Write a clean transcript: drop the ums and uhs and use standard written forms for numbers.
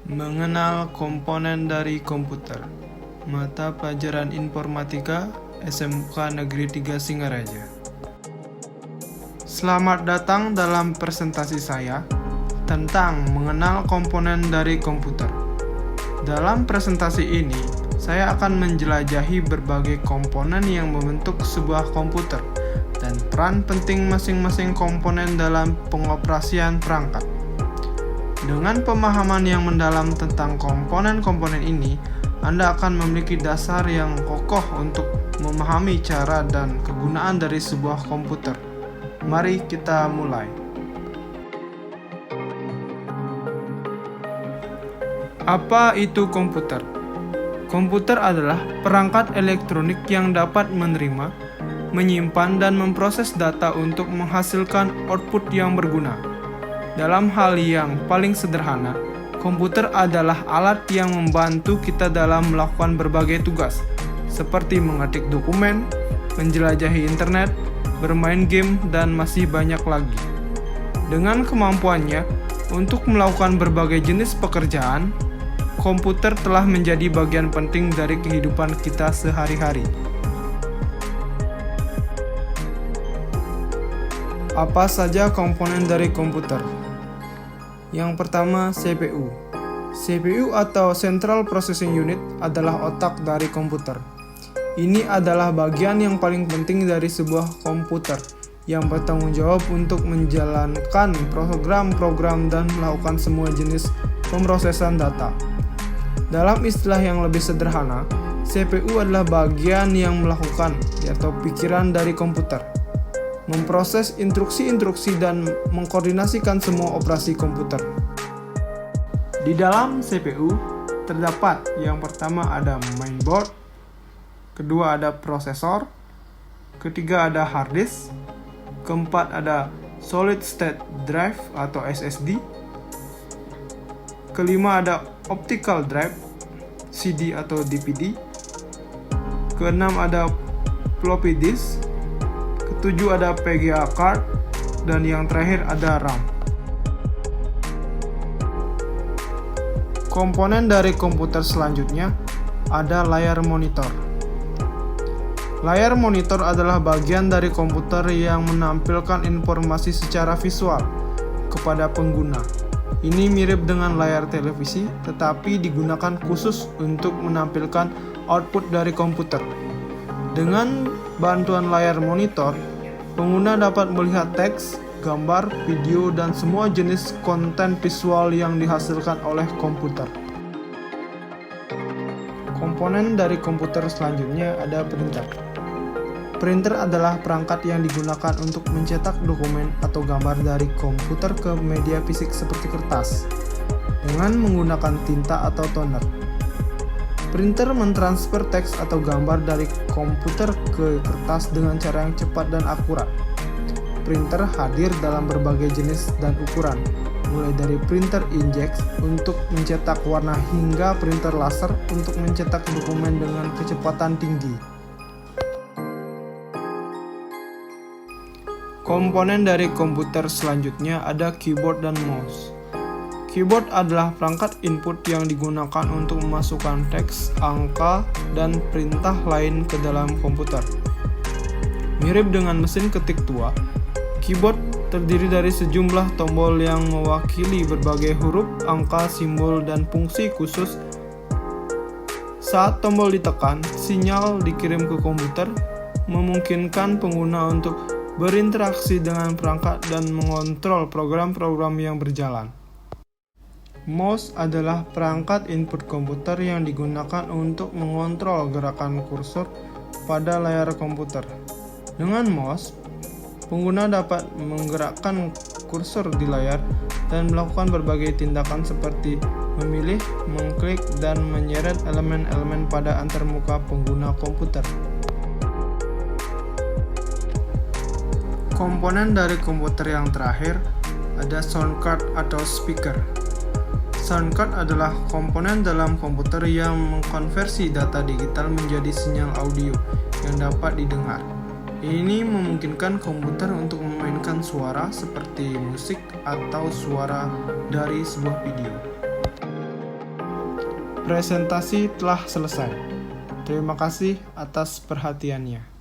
Mengenal komponen dari komputer. Mata Pelajaran Informatika SMK Negeri 3 Singaraja. Selamat datang dalam presentasi saya tentang mengenal komponen dari komputer. Dalam presentasi ini, saya akan menjelajahi berbagai komponen yang membentuk sebuah komputer dan peran penting masing-masing komponen dalam pengoperasian perangkat. Dengan pemahaman yang mendalam tentang komponen-komponen ini, Anda akan memiliki dasar yang kokoh untuk memahami cara dan kegunaan dari sebuah komputer. Mari kita mulai. Apa itu komputer? Komputer adalah perangkat elektronik yang dapat menerima, menyimpan, dan memproses data untuk menghasilkan output yang berguna. Dalam hal yang paling sederhana, komputer adalah alat yang membantu kita dalam melakukan berbagai tugas, seperti mengetik dokumen, menjelajahi internet, bermain game, dan masih banyak lagi. Dengan kemampuannya untuk melakukan berbagai jenis pekerjaan, komputer telah menjadi bagian penting dari kehidupan kita sehari-hari. Apa saja komponen dari komputer? Yang pertama, CPU. CPU atau Central Processing Unit adalah otak dari komputer. Ini adalah bagian yang paling penting dari sebuah komputer yang bertanggung jawab untuk menjalankan program-program dan melakukan semua jenis pemrosesan data. Dalam istilah yang lebih sederhana, CPU adalah bagian yang melakukan atau pikiran dari komputer, memproses instruksi-instruksi dan mengkoordinasikan semua operasi komputer. Di dalam CPU terdapat yang pertama ada mainboard, kedua ada prosesor, ketiga ada hard disk, keempat ada solid state drive atau SSD, kelima ada optical drive, CD atau DVD, keenam ada floppy disk, ketujuh ada VGA card, dan yang terakhir ada RAM. Komponen dari komputer selanjutnya ada layar monitor. Layar monitor adalah bagian dari komputer yang menampilkan informasi secara visual kepada pengguna. Ini mirip dengan layar televisi, tetapi digunakan khusus untuk menampilkan output dari komputer. Dengan bantuan layar monitor, pengguna dapat melihat teks, gambar, video, dan semua jenis konten visual yang dihasilkan oleh komputer. Komponen dari komputer selanjutnya ada printer. Printer adalah perangkat yang digunakan untuk mencetak dokumen atau gambar dari komputer ke media fisik seperti kertas dengan menggunakan tinta atau toner. Printer mentransfer teks atau gambar dari komputer ke kertas dengan cara yang cepat dan akurat. Printer hadir dalam berbagai jenis dan ukuran, mulai dari printer inkjet untuk mencetak warna hingga printer laser untuk mencetak dokumen dengan kecepatan tinggi. Komponen dari komputer selanjutnya ada keyboard dan mouse. Keyboard adalah perangkat input yang digunakan untuk memasukkan teks, angka, dan perintah lain ke dalam komputer. Mirip dengan mesin ketik tua, keyboard terdiri dari sejumlah tombol yang mewakili berbagai huruf, angka, simbol, dan fungsi khusus. Saat tombol ditekan, sinyal dikirim ke komputer, memungkinkan pengguna untuk berinteraksi dengan perangkat dan mengontrol program-program yang berjalan. Mouse adalah perangkat input komputer yang digunakan untuk mengontrol gerakan kursor pada layar komputer. Dengan mouse, pengguna dapat menggerakkan kursor di layar dan melakukan berbagai tindakan seperti memilih, mengklik, dan menyeret elemen-elemen pada antarmuka pengguna komputer. Komponen dari komputer yang terakhir ada sound card atau speaker. Sound card adalah komponen dalam komputer yang mengkonversi data digital menjadi sinyal audio yang dapat didengar. Ini memungkinkan komputer untuk memainkan suara seperti musik atau suara dari sebuah video. Presentasi telah selesai. Terima kasih atas perhatiannya.